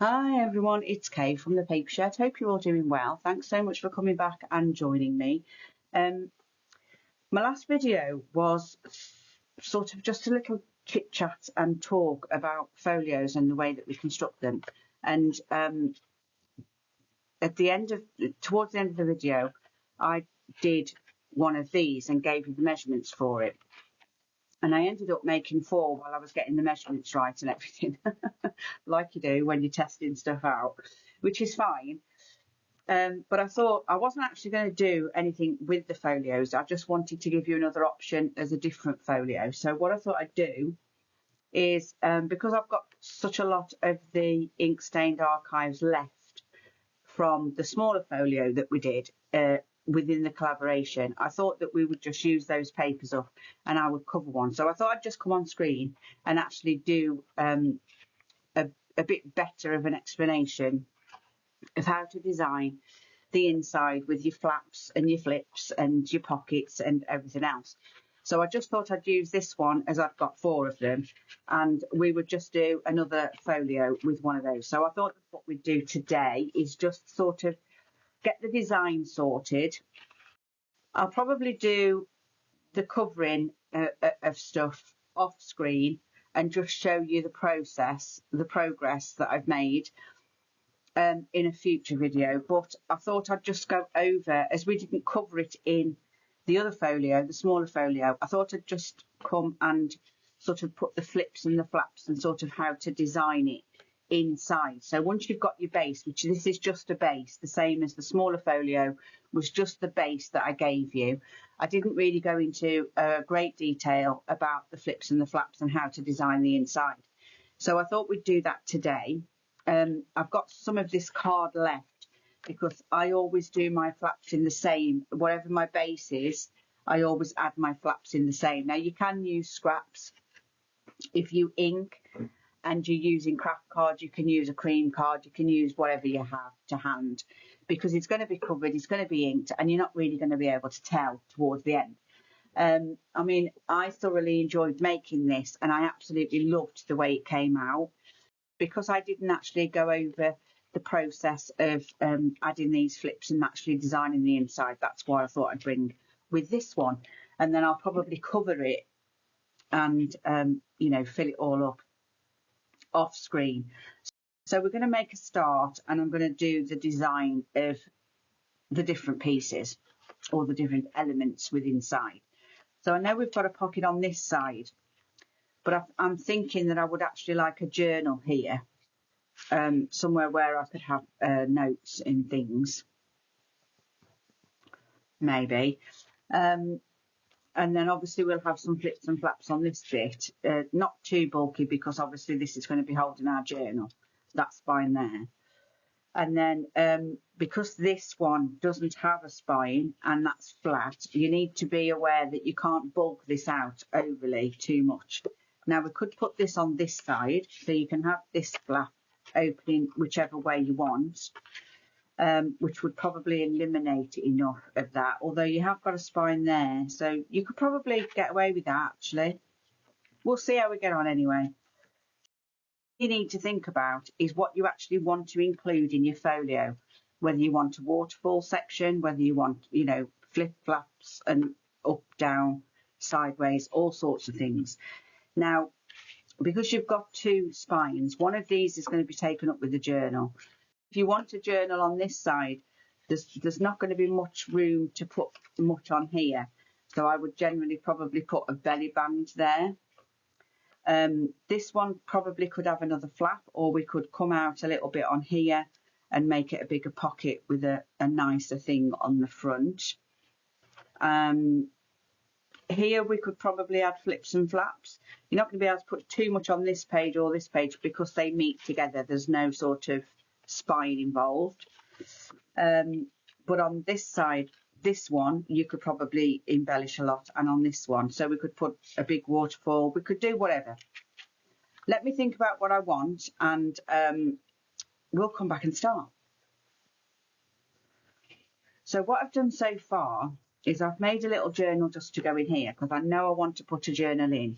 Hi everyone, it's Kay from the Paper Shed. Hope you're all doing well. Thanks so much for coming back and joining me. My last video was sort of just a little chit chat and talk about folios and the way that we construct them. And towards the end of the video, I did one of these and gave you the measurements for it. And I ended up making 4 while I was getting the measurements right and everything, like you do when you're testing stuff out, which is fine. But I thought I wasn't actually going to do anything with the folios. I just wanted to give you another option as a different folio. So what I thought I'd do is, because I've got such a lot of the ink stained archives left from the smaller folio that we did, within the collaboration, I thought that we would just use those papers up and I would cover one. So I thought I'd just come on screen and actually do a bit better of an explanation of how to design the inside with your flaps and your flips and your pockets and everything else. So I just thought I'd use this one, as I've got 4 of them, and we would just do another folio with one of those. So I thought what we'd do today is just sort of get the design sorted. I'll probably do the covering of stuff off screen and just show you the progress that I've made in a future video. But I thought I'd just go over, as we didn't cover it in the other folio, the smaller folio, I thought I'd just come and sort of put the flips and the flaps and sort of how to design it inside. So once you've got your base, which this is just a base, the same as the smaller folio was just the base that I gave you. I didn't really go into great detail about the flips and the flaps and how to design the inside. So I thought we'd do that today. I've got some of this card left because I always do my flaps in the same, whatever my base is, I always add my flaps in the same. Now you can use scraps if you ink and you're using craft card, you can use a cream card, you can use whatever you have to hand, because it's going to be covered, it's going to be inked, and you're not really going to be able to tell towards the end. I mean, I thoroughly enjoyed making this and I absolutely loved the way it came out. Because I didn't actually go over the process of adding these flips and actually designing the inside, that's why I thought I'd bring with this one. And then I'll probably cover it and, you know, fill it all up off screen. So we're going to make a start and I'm going to do the design of the different pieces or the different elements with inside. So I know we've got a pocket on this side, but I'm thinking that I would actually like a journal here, somewhere where I could have notes and things, maybe. And then obviously we'll have some flips and flaps on this bit, not too bulky because obviously this is going to be holding our journal. That's fine there. And then because this one doesn't have a spine and that's flat, you need to be aware that you can't bulk this out overly too much. Now we could put this on this side so you can have this flap opening whichever way you want. Which would probably eliminate enough of that, although you have got a spine there, so you could probably get away with that actually. We'll see how we get on anyway. What you need to think about is what you actually want to include in your folio, whether you want a waterfall section, whether you want, you know, flip flaps and up, down, sideways, all sorts of things. Now, because you've got 2 spines, one of these is going to be taken up with the journal. If you want a journal on this side, there's not going to be much room to put much on here. So I would generally probably put a belly band there. This one probably could have another flap, or we could come out a little bit on here and make it a bigger pocket with a nicer thing on the front. Here we could probably add flips and flaps. You're not going to be able to put too much on this page or this page because they meet together. There's no sort of spine involved, but on this side, this one you could probably embellish a lot, and on this one, so we could put a big waterfall, we could do whatever. Let me think about what I want and we'll come back and start. So what I've done so far is I've made a little journal just to go in here because I know I want to put a journal in,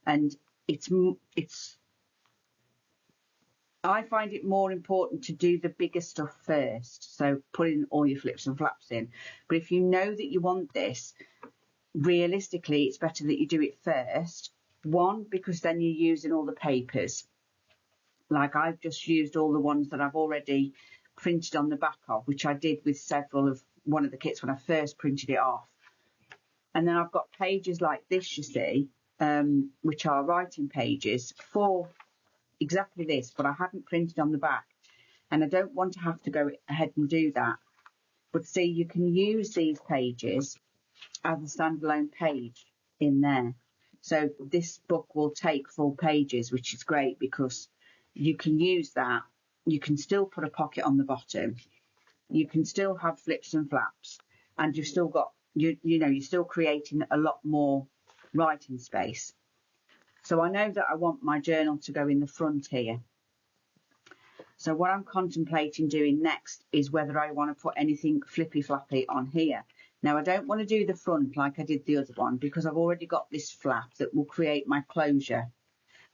and it's I find it more important to do the bigger stuff first, so putting all your flips and flaps in. But if you know that you want this, realistically, it's better that you do it first. One, because then you're using all the papers. Like I've just used all the ones that I've already printed on the back of, which I did with several of one of the kits when I first printed it off. And then I've got pages like this, you see, which are writing pages for exactly this, but I hadn't printed on the back. And I don't want to have to go ahead and do that. But see, you can use these pages as a standalone page in there. So this book will take full pages, which is great because you can use that. You can still put a pocket on the bottom. You can still have flips and flaps, and you've still got, you know, you're still creating a lot more writing space. So I know that I want my journal to go in the front here. So what I'm contemplating doing next is whether I want to put anything flippy floppy on here. Now I don't want to do the front like I did the other one because I've already got this flap that will create my closure.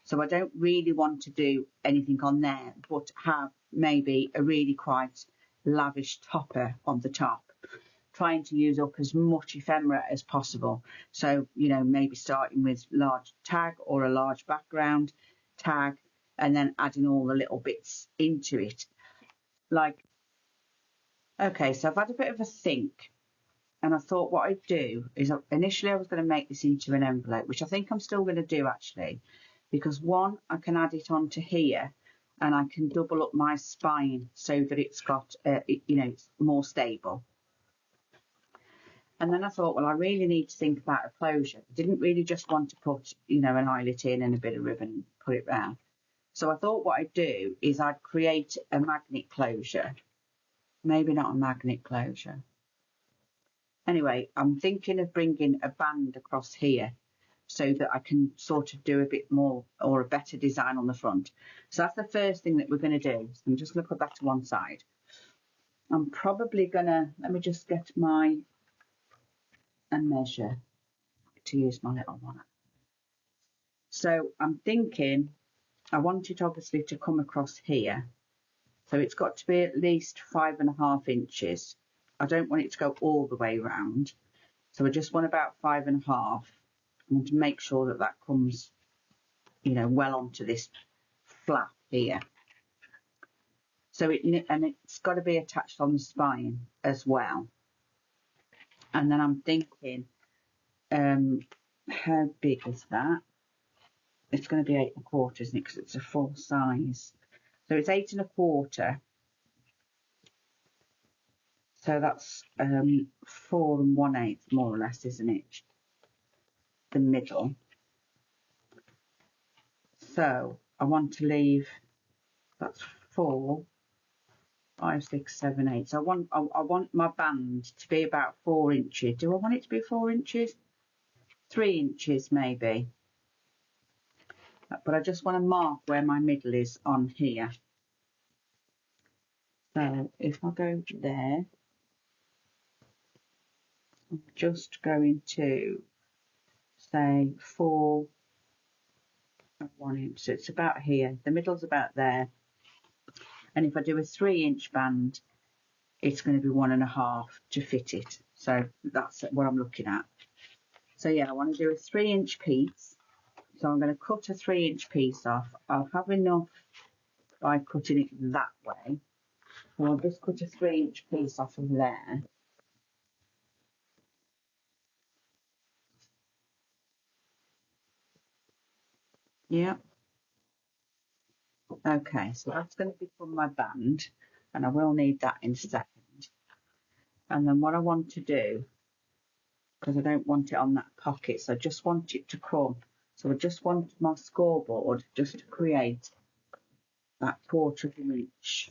So I don't really want to do anything on there, but have maybe a really quite lavish topper on the top, trying to use up as much ephemera as possible. So, you know, maybe starting with large tag or a large background tag, and then adding all the little bits into it. Like, okay, so I've had a bit of a think, and I thought what I'd do is initially I was going to make this into an envelope, which I think I'm still going to do actually, because one, I can add it onto here and I can double up my spine so that it's got, you know, it's more stable. And then I thought, well, I really need to think about a closure. I didn't really just want to put, you know, an eyelet in and a bit of ribbon and put it round. So I thought what I'd do is I'd create a magnet closure. Maybe not a magnet closure. Anyway, I'm thinking of bringing a band across here so that I can sort of do a bit more or a better design on the front. So that's the first thing that we're going to do. So I'm just going to put that to one side. I'm probably going to, let me just get my, and measure to use my little one. So I'm thinking, I want it obviously to come across here. So it's got to be at least 5.5 inches. I don't want it to go all the way around. So I just want about 5.5. I want to make sure that that comes, you know, well onto this flap here. So it's got to be attached on the spine as well. And then I'm thinking, how big is that? It's going to be 8.25, isn't it? Because it's a full size. So it's 8.25. So that's 4 1/8 more or less, isn't it? The middle. So I want to leave, that's 4, 5, 6, 7, 8. So I want my band to be about 4 inches. Do I want it to be 4 inches? 3 inches maybe. But I just want to mark where my middle is on here. So if I go there, I'm just going to say 4 and 1 inch. So it's about here. The middle's about there. And if I do a 3-inch band, it's going to be 1.5 to fit it. So that's what I'm looking at. So yeah, I want to do a 3-inch piece. So I'm going to cut a 3-inch piece off. I'll have enough by cutting it that way. So I'll just cut a 3-inch piece off of there. Yeah. Okay, so that's going to become my band, and I will need that in a second. And then what I want to do, because I don't want it on that pocket, so I just want it to come. So I just want my scoreboard just to create that 1/4 inch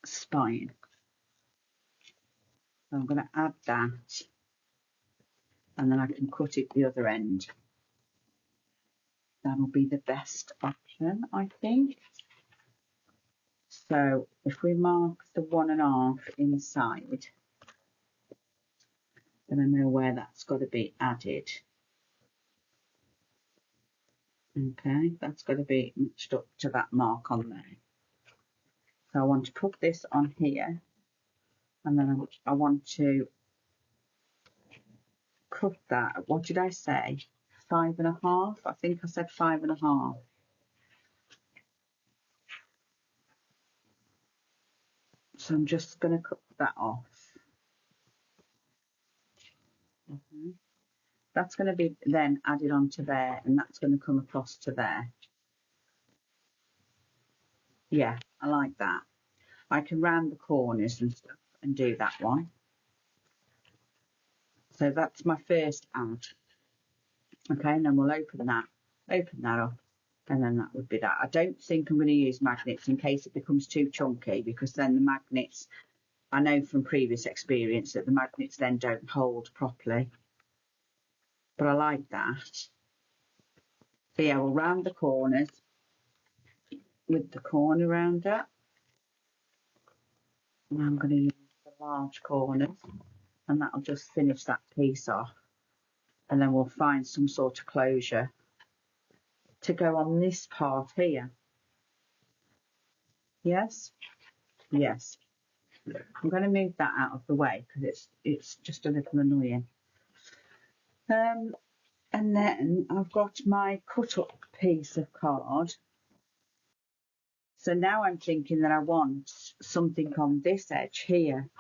spine. So I'm going to add that, and then I can cut it the other end. That'll be the best option, I think. So if we mark the 1.5 inside, then I know where that's got to be added. Okay, that's going to be matched up to that mark on there. So I want to put this on here, and then I want to cut that. What did I say? 5.5? I think I said 5.5. So I'm just going to cut that off. That's going to be then added onto there, and that's going to come across to there. Yeah, I like that. I can round the corners and stuff and do that one. So that's my first add. Okay, and then we'll open that up, and then that would be that. I don't think I'm going to use magnets in case it becomes too chunky, because then the magnets, I know from previous experience that the magnets then don't hold properly. But I like that. So yeah, we'll round the corners with the corner rounder. And I'm going to use the large corners, and that'll just finish that piece off. And then we'll find some sort of closure to go on this part here. Yes? Yes. I'm going to move that out of the way because it's just a little annoying. And then I've got my cut up piece of card. So now I'm thinking that I want something on this edge here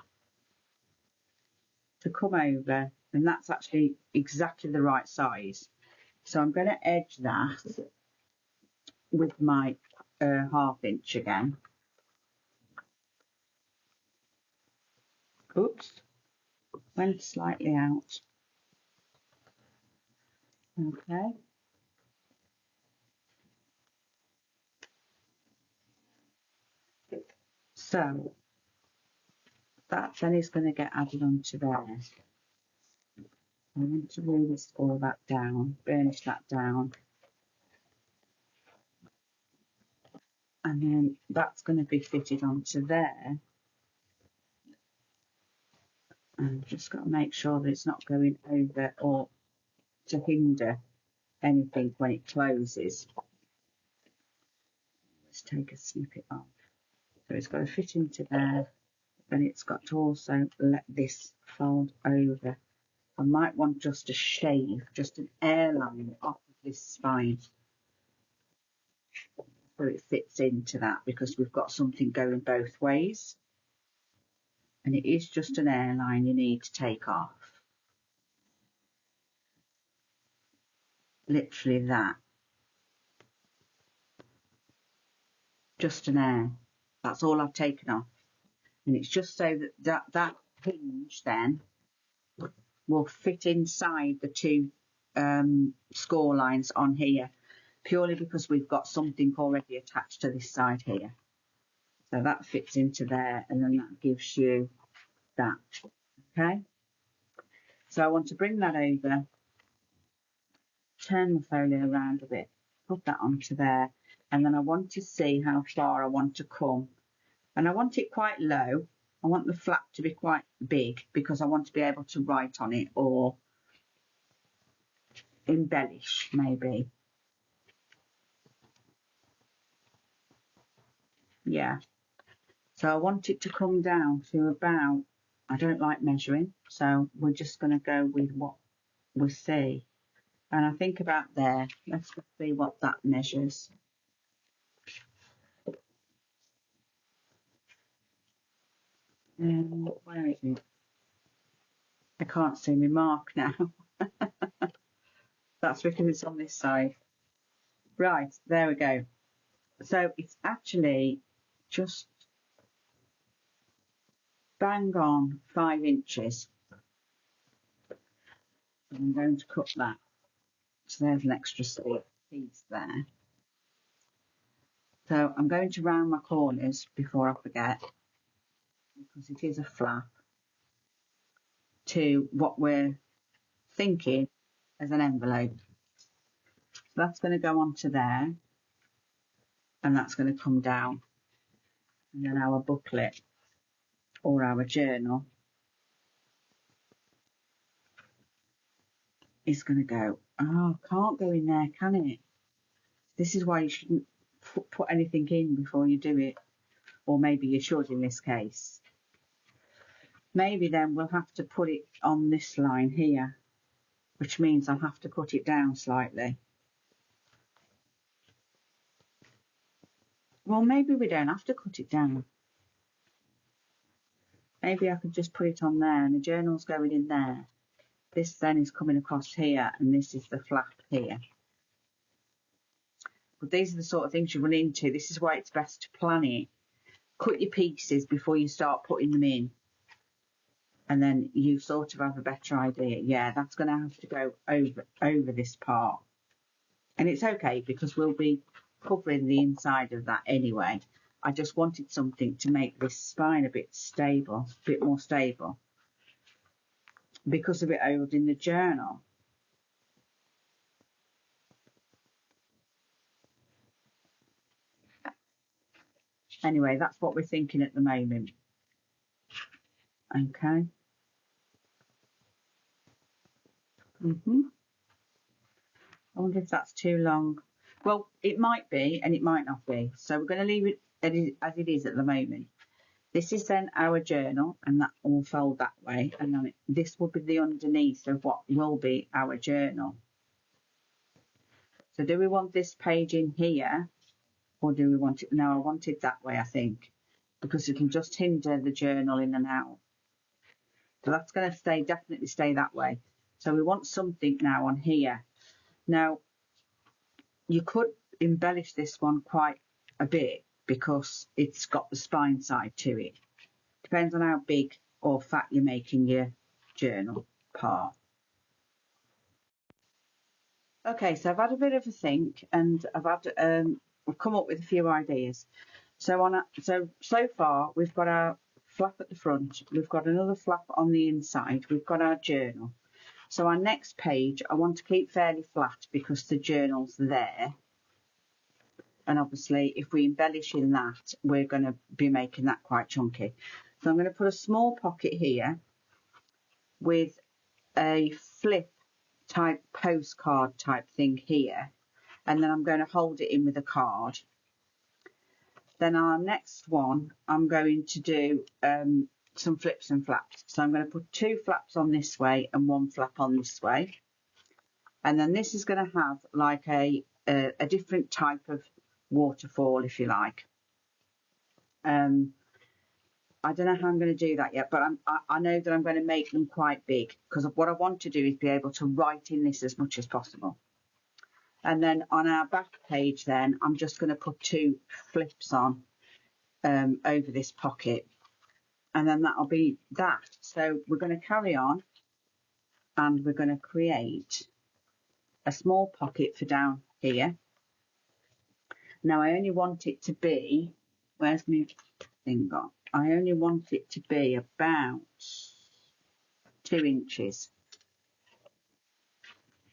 to come over, and that's actually exactly the right size. So I'm going to edge that with my 1/2 inch again. Oops, went slightly out. Okay. So that then is going to get added onto there. I want to really score that down, burnish that down. And then that's going to be fitted onto there. And I've just got to make sure that it's not going over or to hinder anything when it closes. Let's take a snippet off. So it's got to fit into there, and it's got to also let this fold over. I might want just a shave, just an airline off of this spine, so it fits into that, because we've got something going both ways. And it is just an airline you need to take off. Literally that. Just an air. That's all I've taken off. And it's just so that hinge then will fit inside the two score lines on here, purely because we've got something already attached to this side here. So that fits into there, and then that gives you that. Okay, so I want to bring that over, turn the folio around a bit, put that onto there, and then I want to see how far I want to come. And I want it quite low. I want the flap to be quite big, because I want to be able to write on it or embellish maybe. Yeah. So I want it to come down to about, I don't like measuring, so we're just going to go with what we see. And I think about there, let's just see what that measures. Where is it? I can't see my mark now. That's because it's on this side. Right, there we go. So it's actually just bang on 5 inches. I'm going to cut that. So there's an extra piece there. So I'm going to round my corners before I forget, because it is a flap, to what we're thinking as an envelope. So that's going to go onto there, and that's going to come down. And then our booklet or our journal is going to go. Oh, can't go in there, can it? This is why you shouldn't put anything in before you do it, or maybe you should in this case. Maybe then we'll have to put it on this line here, which means I'll have to cut it down slightly. Well, maybe we don't have to cut it down. Maybe I could just put it on there and the journal's going in there. This then is coming across here and this is the flap here. But these are the sort of things you run into. This is why it's best to plan it. Cut your pieces before you start putting them in. And then you sort of have a better idea. Yeah, that's going to have to go over this part. And it's okay because we'll be covering the inside of that anyway. I just wanted something to make this spine a bit stable, a bit more stable, because of it old in the journal. Anyway, that's what we're thinking at the moment. Okay. I wonder if that's too long. Well, it might be and it might not be. So we're going to leave it as it is at the moment. This is then our journal, and that will fold that way. And then this will be the underneath of what will be our journal. So do we want this page in here, or do we want it? No, I want it that way, I think, because it can just hinder the journal in and out. So that's going to definitely stay that way. So we want something now on here. Now, you could embellish this one quite a bit because it's got the spine side to it. Depends on how big or fat you're making your journal part. Okay, so I've had a bit of a think and I've come up with a few ideas. So so far we've got our flap at the front, we've got another flap on the inside, we've got our journal. So our next page I want to keep fairly flat because the journal's there. And obviously, if we embellish in that, we're going to be making that quite chunky. So I'm going to put a small pocket here with a flip type postcard type thing here. And then I'm going to hold it in with a card. Then our next one, I'm going to do some flips and flaps. So I'm going to put 2 flaps on this way and 1 flap on this way. And then this is going to have like a different type of waterfall, if you like. I don't know how I'm going to do that yet, but I know that I'm going to make them quite big because what I want to do is be able to write in this as much as possible. And then on our back page then, I'm just going to put 2 flips on over this pocket. And then that'll be that. So we're going to carry on and we're going to create a small pocket for down here. Now I only want it to be, where's my thing gone? I only want it to be about 2 inches.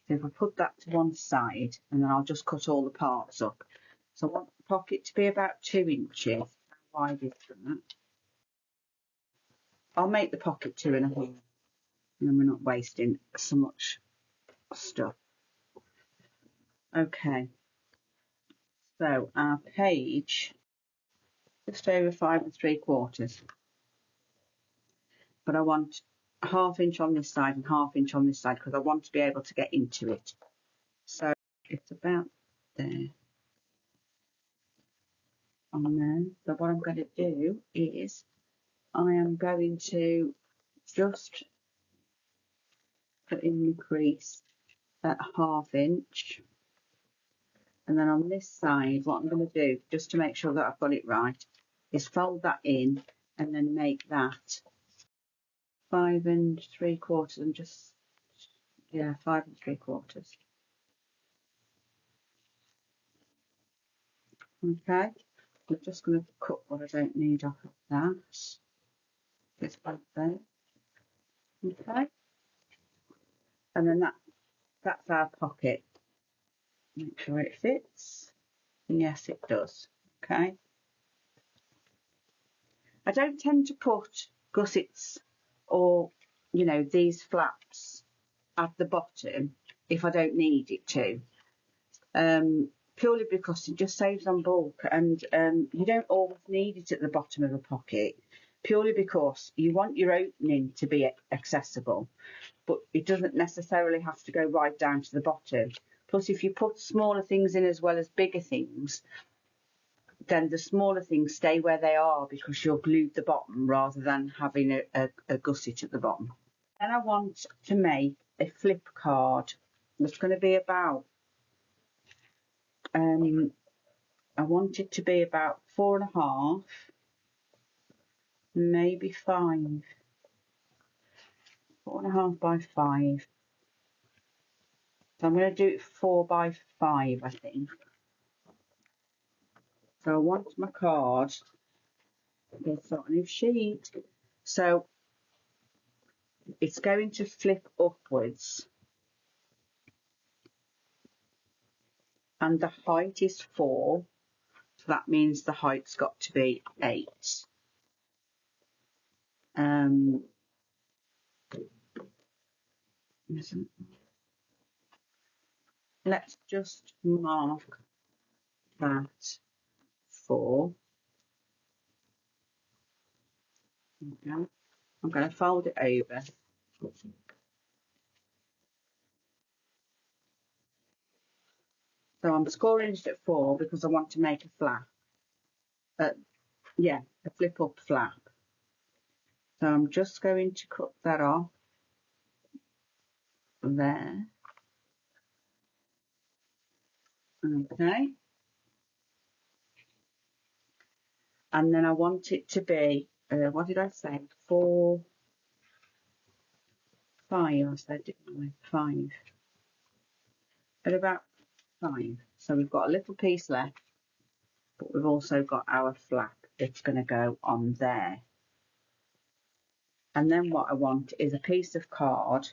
So if I put that to one side and then I'll just cut all the parts up. So I want the pocket to be about 2 inches. How wide is that? I'll make the pocket 2.5, and then we're not wasting so much stuff. Okay. So our page, just over 5 3/4. But I want 1/2 inch on this side and 1/2 inch on this side because I want to be able to get into it. So it's about there. On there. So what I'm going to do is I am going to just put in the crease at 1/2 inch. And then on this side, what I'm going to do, just to make sure that I've got it right, is fold that in and then make that 5 3/4 and just, yeah, 5 3/4. Okay, I'm just going to cut what I don't need off of that. This one there. Okay, and then that's our pocket. Make sure it fits. Yes, it does. Okay. I don't tend to put gussets or, you know, these flaps at the bottom if I don't need it to. purely because it just saves on bulk, and you don't always need it at the bottom of a pocket, purely because you want your opening to be accessible, but it doesn't necessarily have to go right down to the bottom. Plus, if you put smaller things in as well as bigger things, then the smaller things stay where they are because you're glued the bottom rather than having a gusset at the bottom. Then I want to make a flip card that's going to be about, I want it to be about 4.5, maybe 5. 4.5 by 5. So I'm going to do it 4 by 5, I think. So I want my card, it's on a new sheet. So it's going to flip upwards. And the height is 4. So that means the height's got to be 8. Let's just mark that 4. Okay. I'm going to fold it over. So I'm scoring it at 4 because I want to make a flap. Yeah, a flip up flap. So I'm just going to cut that off there. Okay. And then I want it to be, what did I say? 4, 5, I said, didn't I? 5. At about 5. So we've got a little piece left, but we've also got our flap that's going to go on there. And then what I want is a piece of card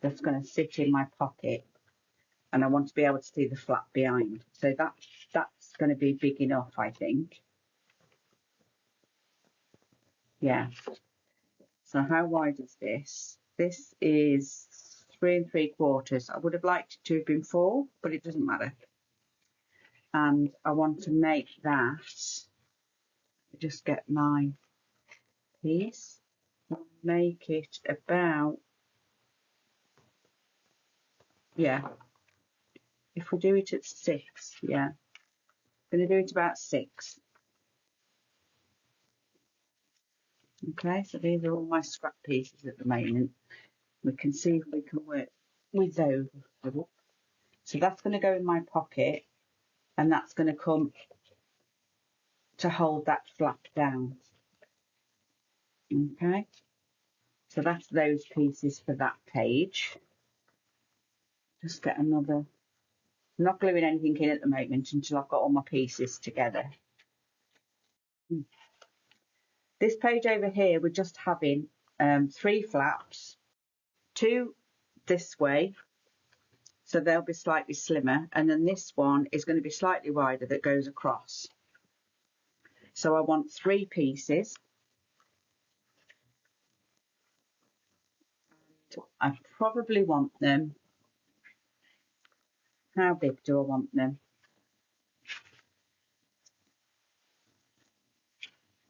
that's going to sit in my pocket, and I want to be able to see the flap behind. So that's going to be big enough, I think. Yeah. So how wide is this? This is 3 3/4. I would have liked it to have been 4, but it doesn't matter. And I want to make that, just get my piece, make it about, yeah, if we do it at 6, yeah, I'm going to do it about 6. Okay, so these are all my scrap pieces at the moment. We can see if we can work with those. So that's going to go in my pocket, and that's going to come to hold that flap down. Okay, so that's those pieces for that page. Just get another, I'm not gluing anything in at the moment until I've got all my pieces together. This page over here, we're just having 3 flaps, 2 this way, so they'll be slightly slimmer, and then this one is going to be slightly wider that goes across. So I want 3 pieces. I probably want them, how big do I want them?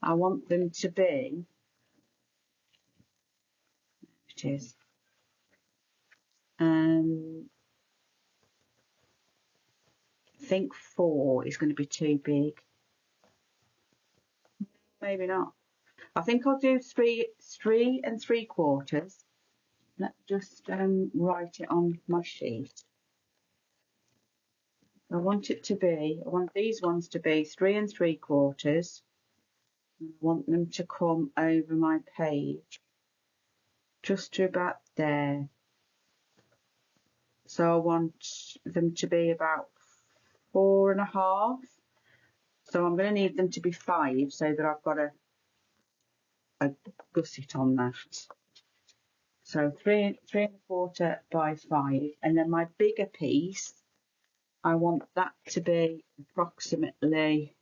I want them to be, it is, I think 4 is going to be too big. Maybe not. I think I'll do 3 3 3/4. Let's just write it on my sheet. I want these ones to be 3 3/4. I want them to come over my page just to about there. So I want them to be about 4.5. So I'm going to need them to be 5 so that I've got a gusset on that. So 3 3/4 by 5, and then my bigger piece, I want that to be approximately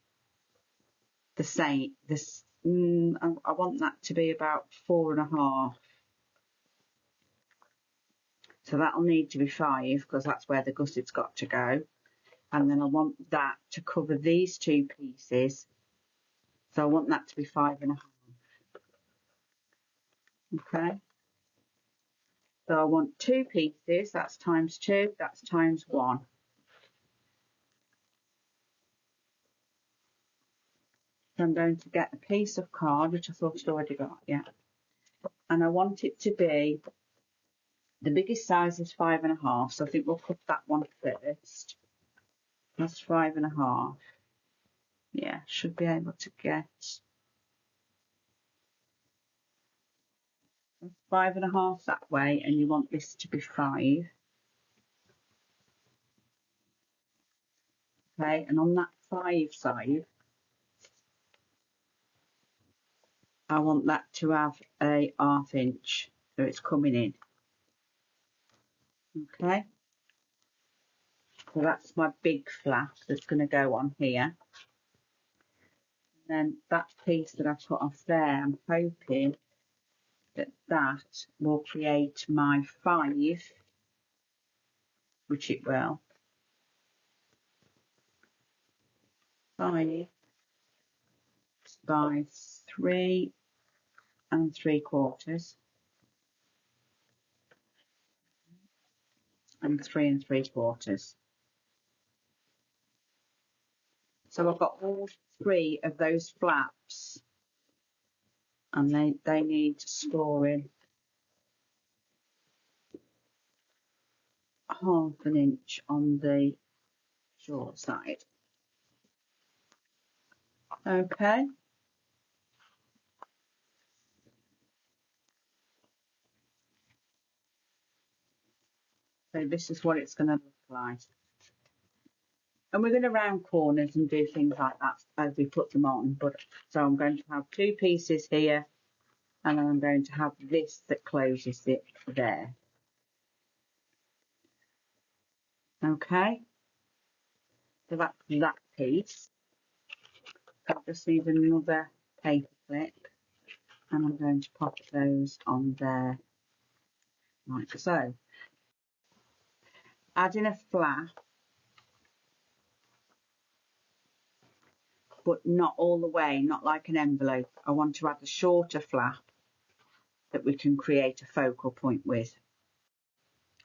the same. I want that to be about 4.5. So that'll need to be 5 because that's where the gusset's got to go. And then I want that to cover these 2 pieces. So I want that to be 5.5. Okay. So I want 2 pieces, that's times 2, that's times 1. So I'm going to get a piece of card, which I thought I'd already got, yeah. And I want it to be, the biggest size is 5.5, so I think we'll cut that one first. That's 5.5. Yeah, should be able to get 5.5 that way, and you want this to be 5. Okay, and on that 5 side, I want that to have a 1/2 inch, so it's coming in. Okay, so that's my big flap that's going to go on here. And then that piece that I put off there, I'm hoping that that will create my 5, which it will. 5 by 3 3/4 and 3 3/4. So I've got all 3 of those flaps, and they need scoring 1/2 inch on the short side. Okay. So this is what it's going to look like. And we're going to round corners and do things like that as we put them on. But so I'm going to have 2 pieces here, and then I'm going to have this that closes it there. Okay. So that's that piece. I just need another paper clip, and I'm going to pop those on there like so. Adding a flap, but not all the way, not like an envelope. I want to add a shorter flap that we can create a focal point with.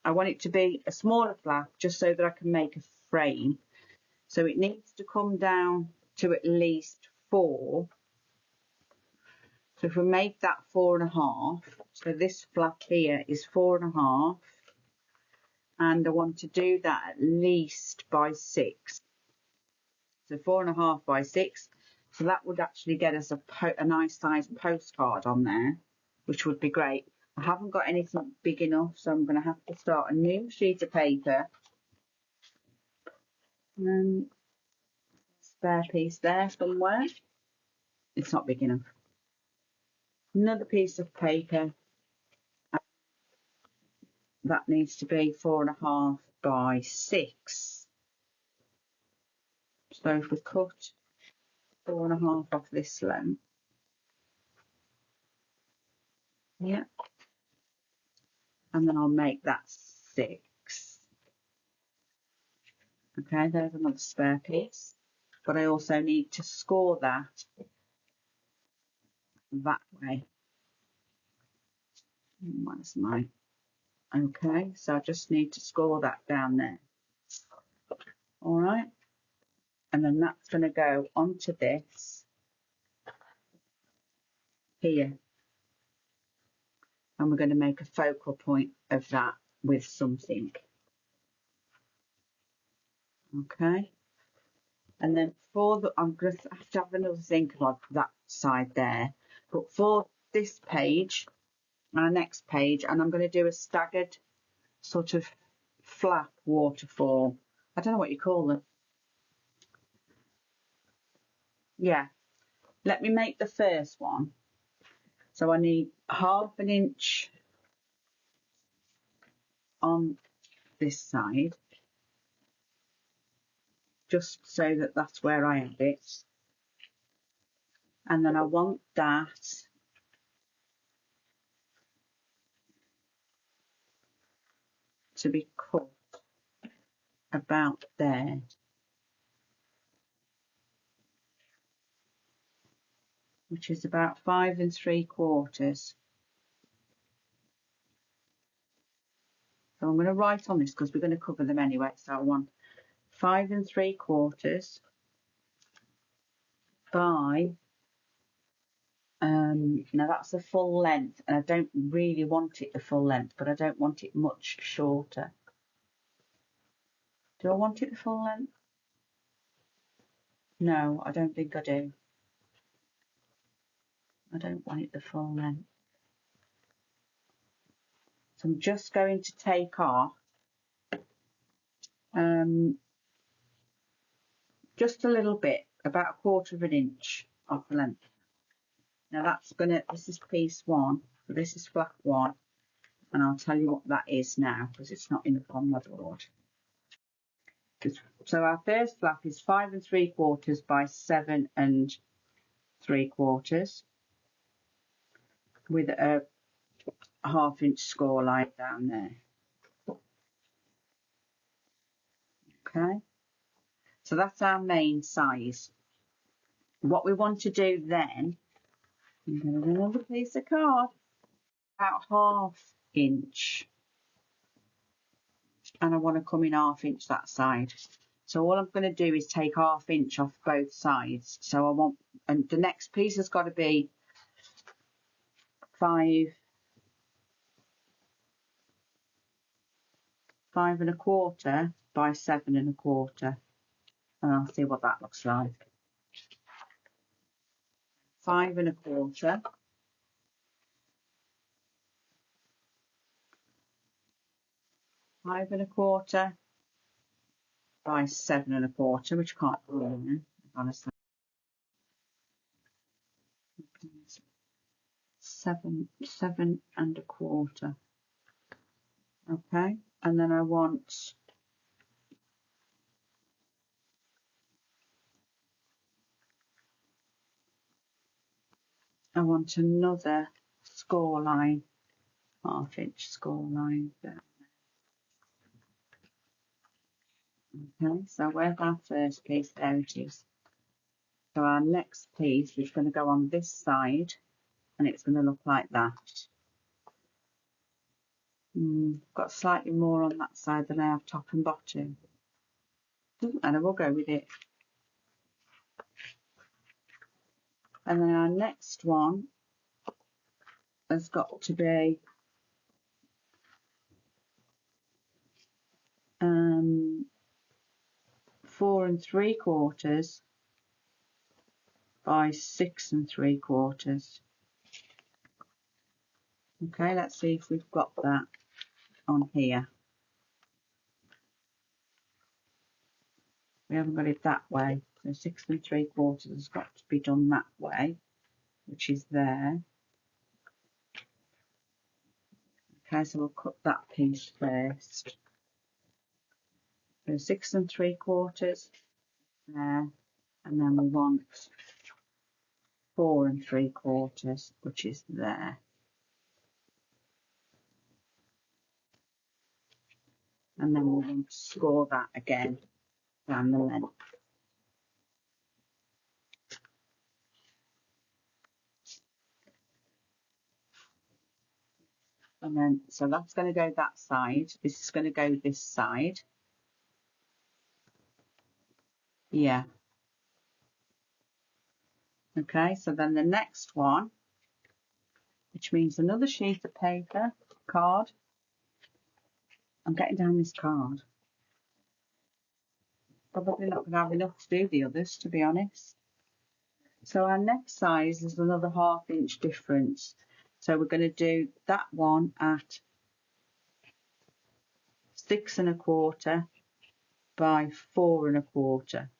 I want it to be a smaller flap just so that I can make a frame. So it needs to come down to at least 4. So if we make that 4.5, so this flap here is 4.5, and I want to do that at least by 6. So 4.5 by 6. So that would actually get us a nice size postcard on there, which would be great. I haven't got anything big enough, so I'm going to have to start a new sheet of paper. And spare piece there somewhere. It's not big enough. Another piece of paper. That needs to be 4.5 by 6. So if we cut 4.5 off this length. Yeah. And then I'll make that 6. Okay, there's another spare piece. But I also need to score that way. Where's mine? Okay, so I just need to score that down there. All right. And then that's going to go onto this here. And we're going to make a focal point of that with something. Okay. And then I'm going to have another think about that side there. But for this page, our next page, and I'm going to do a staggered sort of flap waterfall. I don't know what you call them. Yeah. Let me make the first one. So I need 1/2 inch on this side, just so that that's where I have it. And then I want that to be cut about there. Which is about 5 3/4. So I'm going to write on this because we're going to cover them anyway. So I want 5 3/4 by, now that's the full length, and I don't really want it the full length, but I don't want it much shorter. Do I want it the full length? No, I don't think I do. I don't want it the full length. So I'm just going to take off just a little bit, about 1/4 inch off the length. Now that's this is piece 1, so this is flap 1, and I'll tell you what that is now because it's not in on my board. So our first flap is 5 3/4 by 7 3/4 with a 1/2 inch score line down there. Okay, so that's our main size. What we want to do then, I'm going to do another piece of card, about 1/2 inch, and I want to come in 1/2 inch that side. So all I'm going to do is take 1/2 inch off both sides. So I want, and the next piece has got to be 5 1/4 by 7 1/4, and I'll see what that looks like. 5 1/4 5 1/4 by 7 1/4, which can't be wrong, honestly. 7 1/4. Okay, and then I want another score line, 1/2 inch score line there. Okay, so where's our first piece? There it is. So our next piece is going to go on this side, and it's going to look like that. Got slightly more on that side than I have top and bottom. Doesn't matter, we'll go with it. And then our next one has got to be 4 3/4 by 6 3/4. Okay, let's see if we've got that on here. We haven't got it that way, so 6 3/4 has got to be done that way, which is there. Okay, so we'll cut that piece first. So 6 3/4 there, and then we want 4 3/4, which is there. And then we'll want to score that again down the length. And then, so that's going to go that side. This is going to go this side. Yeah. Okay, so then the next one, which means another sheet of paper, card. I'm getting down this card. Probably not going to have enough to do the others, to be honest. So our next size is another 1/2 inch difference. So we're going to do that one at 6 1/4 by 4 1/4.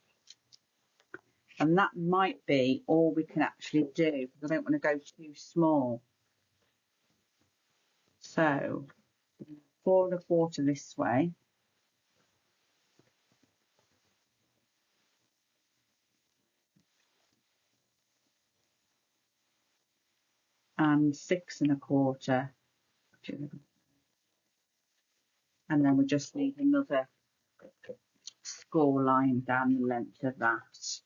And that might be all we can actually do because I don't want to go too small. So 4 1/4 this way. And 6 1/4. And then we just need another score line down the length of that.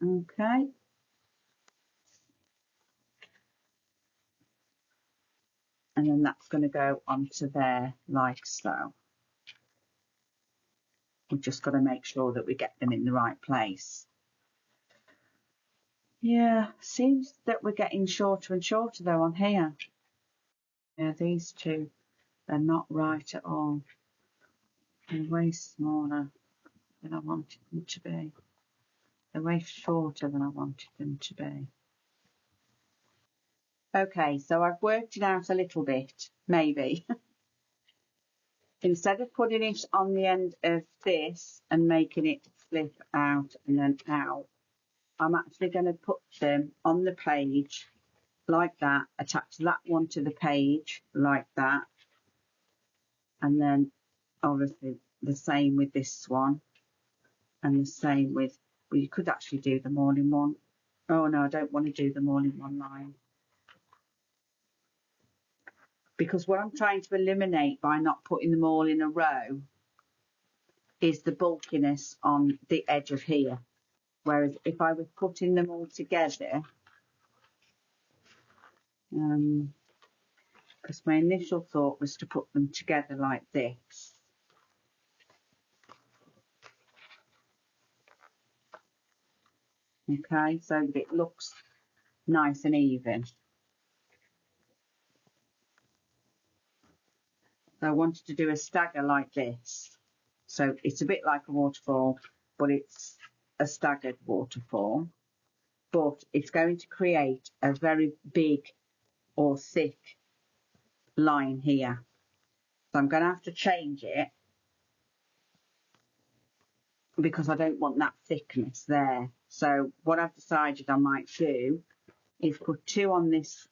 Okay. And then that's going to go onto there like so. We've just got to make sure that we get them in the right place. Yeah, seems that we're getting shorter and shorter though on here. Yeah, these two, they're not right at all. They're way smaller than I wanted them to be. They're way shorter than I wanted them to be. Okay, so I've worked it out a little bit, maybe. Instead of putting it on the end of this and making it slip out and then out, I'm actually going to put them on the page like that, attach that one to the page like that, and then obviously the same with this one, and the same with, well, you could actually do them all in one. Oh no, I don't want to do them all in one line. Because what I'm trying to eliminate by not putting them all in a row is the bulkiness on the edge of here. Whereas if I was putting them all together, because my initial thought was to put them together like this. Okay, so that it looks nice and even. So I wanted to do a stagger like this. So it's a bit like a waterfall, but it's a staggered waterfall. But it's going to create a very big or thick line here. So I'm going to have to change it because I don't want that thickness there. So what I've decided I might do is put 2 on this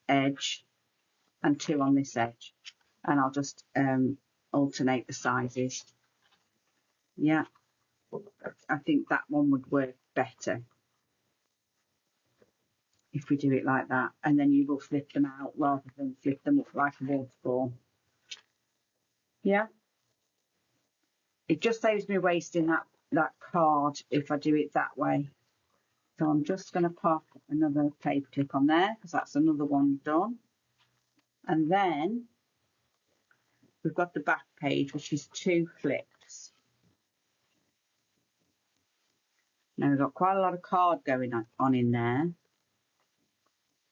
edge and 2 on this edge. And I'll just alternate the sizes. Yeah, I think that one would work better if we do it like that. And then you will flip them out rather than flip them up like a waterfall. Yeah, it just saves me wasting that card if I do it that way. So I'm just going to pop another paper clip on there because that's another one done. And then we've got the back page, which is 2 flips. Now we've got quite a lot of card going on in there,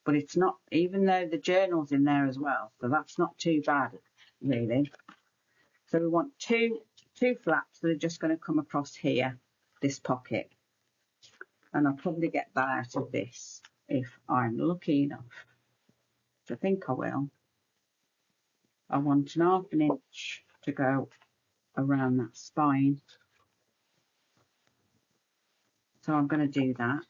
but it's not, even though the journal's in there as well, so that's not too bad, really. So we want two flaps that are just going to come across here, this pocket. And I'll probably get that out of this if I'm lucky enough, which I think I will. I want 1/2 inch to go around that spine. So I'm going to do that.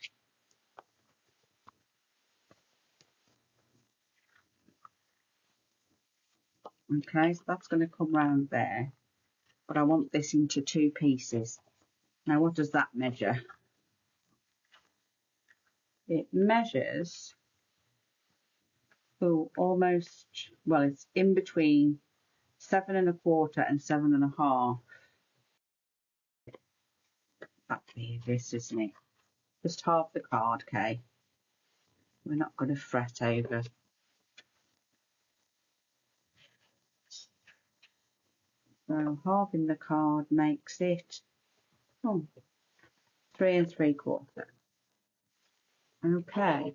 Okay, so that's going to come round there. But I want this into 2 pieces. Now what does that measure? It measures, oh, almost, well, it's in between 7 1/4 and 7 1/2. That'd be this, isn't it? Just half the card, okay? We're not going to fret over. So halving the card makes it 3 3/4. Okay.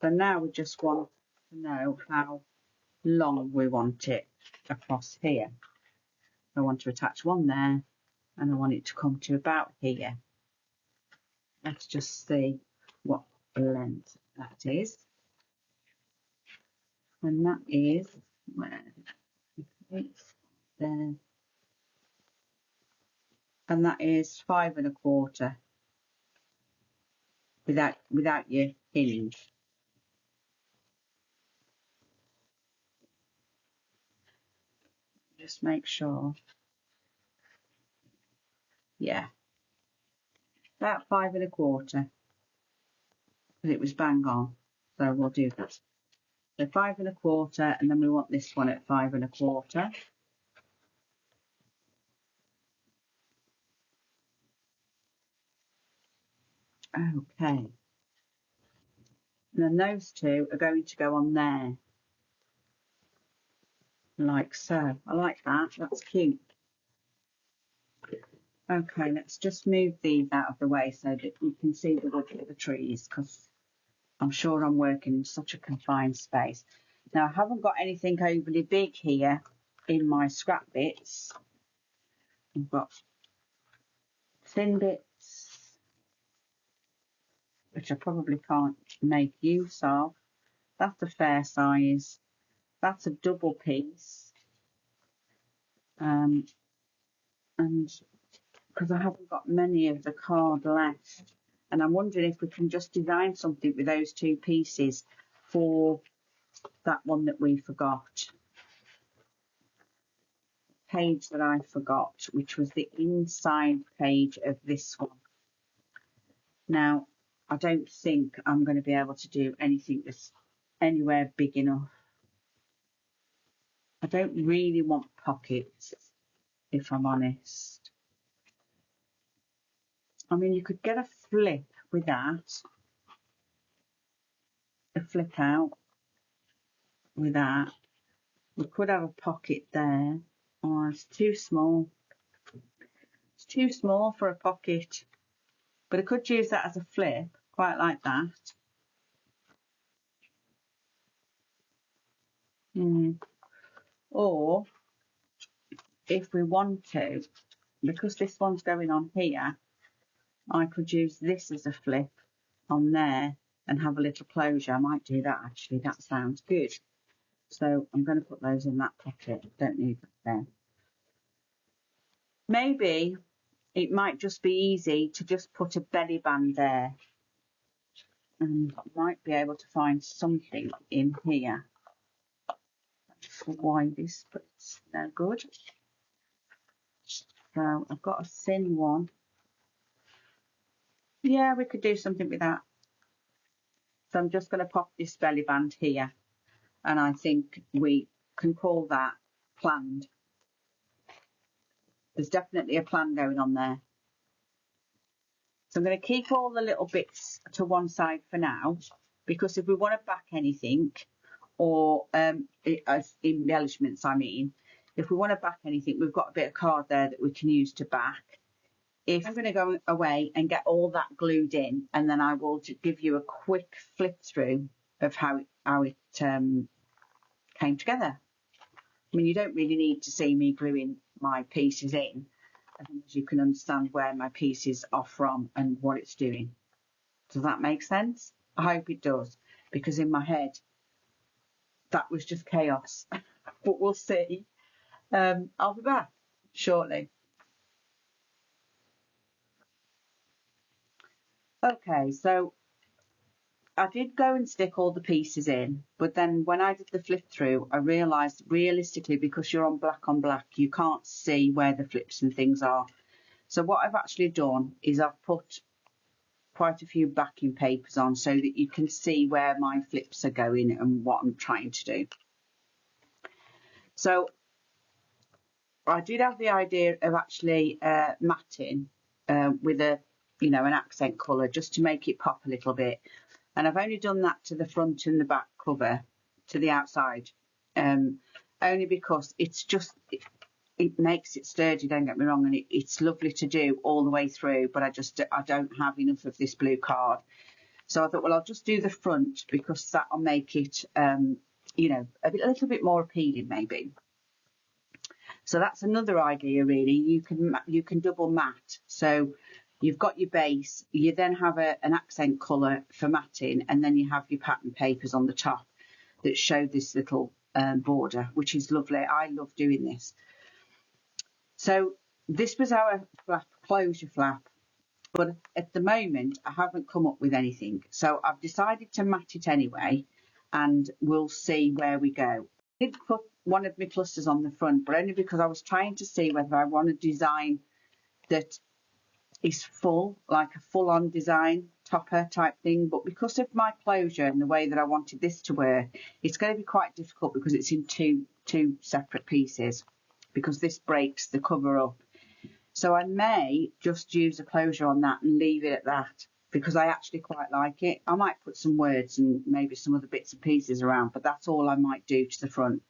So now we just want to know how long we want it across here. I want to attach one there and I want it to come to about here. Let's just see what length that is. And that is, where it's there. And that is 5 1/4 without your hinge. Just make sure. Yeah, about 5 1/4. But it was bang on. So we'll do that. So 5 1/4, and then we want this one at 5 1/4. Okay. And then those two are going to go on there. Like so. I like that. That's cute. Okay, let's just move these out of the way so that you can see the wood of the trees, because I'm sure I'm working in such a confined space. Now, I haven't got anything overly big here in my scrap bits. I've got thin bits, which I probably can't make use of. That's a fair size. That's a double piece. And because I haven't got many of the card left, and I'm wondering if we can just design something with those two pieces for that one that we forgot. Page that I forgot, which was the inside page of this one. Now, I don't think I'm going to be able to do anything that's anywhere big enough. I don't really want pockets, if I'm honest. I mean, you could get a flip with that, a flip out with that. We could have a pocket there. Oh, it's too small. It's too small for a pocket. But I could use that as a flip, quite like that. Or, if we want to, because this one's going on here, I could use this as a flip on there and have a little closure. I might do that actually. That sounds good. So I'm going to put those in that pocket. Don't need that there. Maybe it might just be easy to just put a belly band there, and I might be able to find something in here. Why this, but it's no good. So I've got a thin one. Yeah, we could do something with that. So I'm just going to pop this belly band here, and I think we can call that planned. There's definitely a plan going on there. So I'm going to keep all the little bits to one side for now, because if we want to back anything, or as embellishments, I mean, if we want to back anything, we've got a bit of card there that we can use to back. If I'm going to go away and get all that glued in, and then I will give you a quick flip through of how it came together. I mean, you don't really need to see me gluing my pieces in, as long as you can understand where my pieces are from and what it's doing. Does that make sense? I hope it does, because in my head, that was just chaos. But we'll see. I'll be back shortly. Okay, so I did go and stick all the pieces in, but then when I did the flip through, I realised realistically, because you're on black, you can't see where the flips and things are. So what I've actually done is I've put quite a few backing papers on so that you can see where my flips are going and what I'm trying to do. So I did have the idea of actually matting with a, an accent colour, just to make it pop a little bit. And I've only done that to the front and the back cover, to the outside, only because it's just, it makes it sturdy, don't get me wrong, and it's lovely to do all the way through, but I don't have enough of this blue card. So I thought, well, I'll just do the front, because that'll make it, a little bit more appealing maybe. So that's another idea, really. You can double matte. So you've got your base, you then have an accent colour for matting, and then you have your pattern papers on the top that show this little border, which is lovely. I love doing this. So this was our closure flap, but at the moment I haven't come up with anything. So I've decided to mat it anyway, and we'll see where we go. I did put one of my clusters on the front, but only because I was trying to see whether I want a design that is full, like a full-on design topper type thing, but because of my closure and the way that I wanted this to work, it's going to be quite difficult because it's in two separate pieces, because this breaks the cover up. So I may just use a closure on that and leave it at that, because I actually quite like it. I might put some words and maybe some other bits and pieces around, but that's all I might do to the front.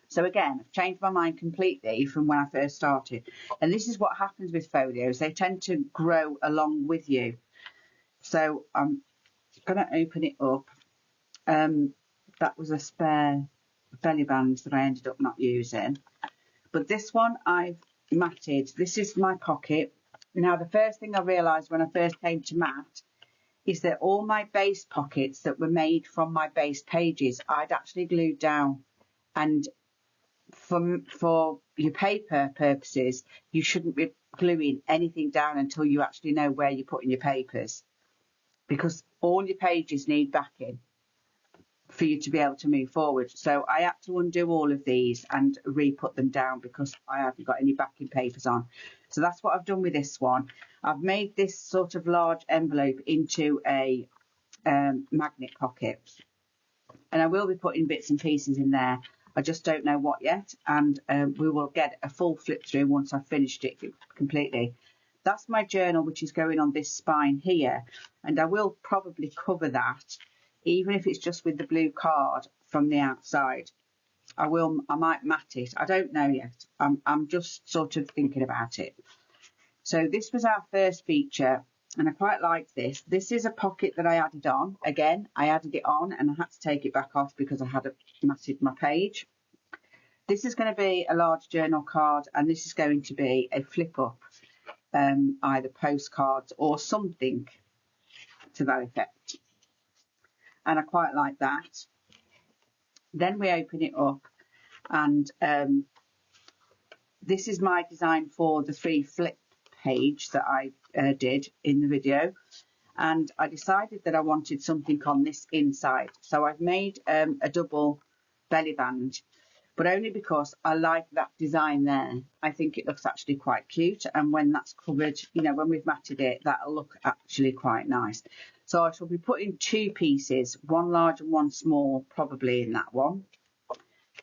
So again, I've changed my mind completely from when I first started. And this is what happens with folios. They tend to grow along with you. So I'm going to open it up. That was a spare belly band that I ended up not using. But this one I've matted. This is my pocket. Now, the first thing I realised when I first came to mat is that all my base pockets that were made from my base pages, I'd actually glued down. And for your paper purposes, you shouldn't be gluing anything down until you actually know where you're putting your papers, because all your pages need backing for you to be able to move forward. So I had to undo all of these and re-put them down because I haven't got any backing papers on. So that's what I've done with this one. I've made this sort of large envelope into a magnet pocket, and I will be putting bits and pieces in there. I just don't know what yet, and we will get a full flip through once I've finished it completely. That's my journal, which is going on this spine here, and I will probably cover that, even if it's just with the blue card from the outside. I might mat it. I don't know yet. I'm just sort of thinking about it. So this was our first feature, and I quite like this. This is a pocket that I added on. Again, I added it on and I had to take it back off because I had matted my page. This is going to be a large journal card, and this is going to be a flip up, either postcards or something to that effect. And I quite like that. Then we open it up, and this is my design for the 3 flip page that I did in the video, and I decided that I wanted something on this inside, so I've made a double belly band, but only because I like that design there. I think it looks actually quite cute, and when that's covered, you know, when we've matted it, that'll look actually quite nice. So I shall be putting 2 pieces, one large and one small, probably in that one.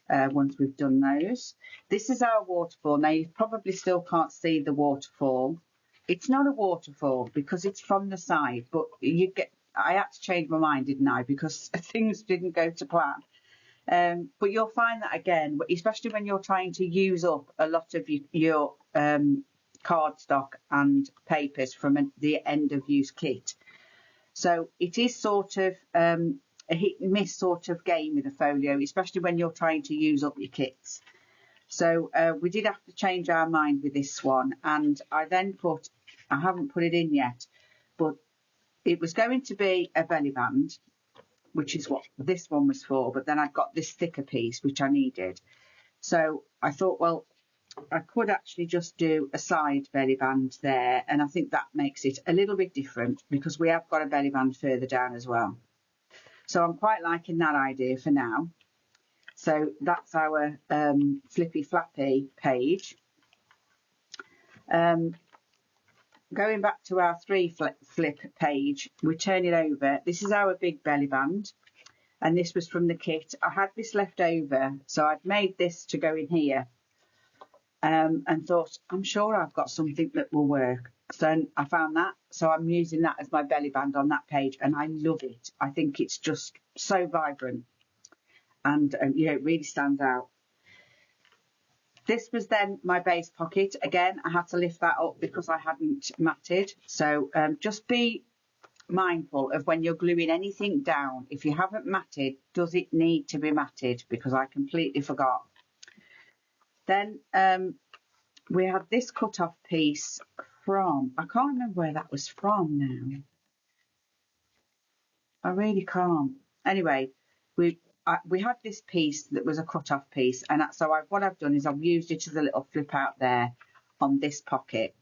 Once we've done those. This is our waterfall. Now, you probably still can't see the waterfall. It's not a waterfall because it's from the side, but I had to change my mind, didn't I, because things didn't go to plan. But you'll find that again, especially when you're trying to use up a lot of your cardstock and papers from the end of use kit. So it is sort of a hit and miss sort of game with a folio, especially when you're trying to use up your kits. So we did have to change our mind with this one, and I haven't put it in yet, but it was going to be a belly band, which is what this one was for, but then I got this thicker piece which I needed. So I thought, well, I could actually just do a side belly band there, and I think that makes it a little bit different because we have got a belly band further down as well. So I'm quite liking that idea for now. So that's our flippy flappy page. Going back to our 3 flip page, we turn it over. This is our big belly band, and this was from the kit. I had this left over, so I'd made this to go in here, and thought, I'm sure I've got something that will work. So I found that, so I'm using that as my belly band on that page, and I love it. I think it's just so vibrant, and you know, it really stands out. This was then my base pocket. Again, I had to lift that up because I hadn't matted. So just be mindful of when you're gluing anything down. If you haven't matted, does it need to be matted? Because I completely forgot. Then we had this cut off piece from, I can't remember where that was from now. I really can't. Anyway, we had this piece that was a cut off piece, and so what I've done is I've used it as a little flip out there on this pocket,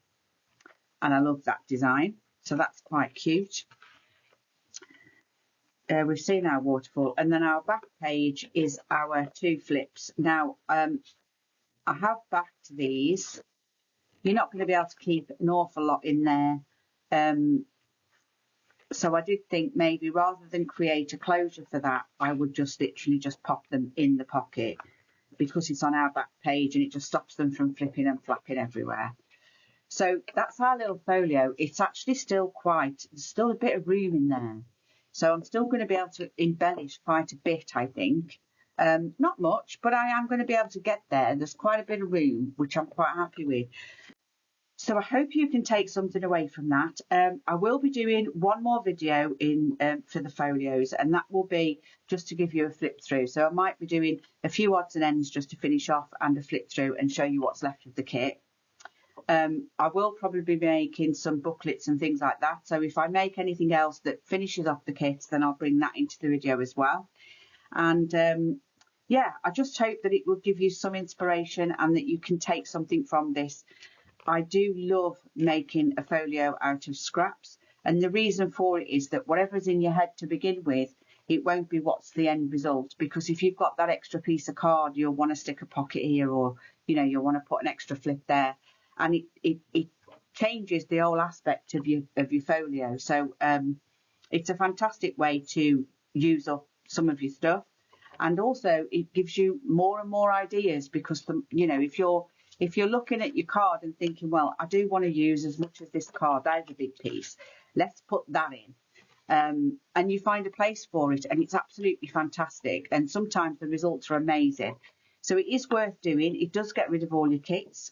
and I love that design, so that's quite cute. We've seen our waterfall, and then our back page is our 2 flips. Now I have backed these. You're not going to be able to keep an awful lot in there So I did think maybe rather than create a closure for that, I would just literally just pop them in the pocket, because it's on our back page and it just stops them from flipping and flapping everywhere. So that's our little folio. It's actually still there's still a bit of room in there. So I'm still going to be able to embellish quite a bit, I think. Not much, but I am going to be able to get there. There's quite a bit of room, which I'm quite happy with. So I hope you can take something away from that. I will be doing one more video for the folios, and that will be just to give you a flip through. So I might be doing a few odds and ends just to finish off, and a flip through and show you what's left of the kit. I will probably be making some booklets and things like that. So if I make anything else that finishes off the kit, then I'll bring that into the video as well. And yeah, I just hope that it will give you some inspiration and that you can take something from this. I do love making a folio out of scraps, and the reason for it is that whatever's in your head to begin with, it won't be what's the end result, because if you've got that extra piece of card, you'll want to stick a pocket here, or you'll want to put an extra flip there, and it changes the whole aspect of your folio. So it's a fantastic way to use up some of your stuff, and also it gives you more and more ideas, because if you're looking at your card and thinking, well, I do want to use as much as this card, there's a big piece, let's put that in. And you find a place for it, and it's absolutely fantastic. And sometimes the results are amazing. So it is worth doing. It does get rid of all your kits.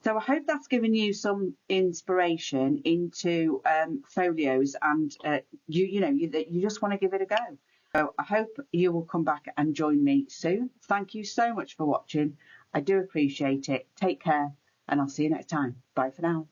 So I hope that's given you some inspiration into folios, and you just want to give it a go. So I hope you will come back and join me soon. Thank you so much for watching. I do appreciate it. Take care, and I'll see you next time. Bye for now.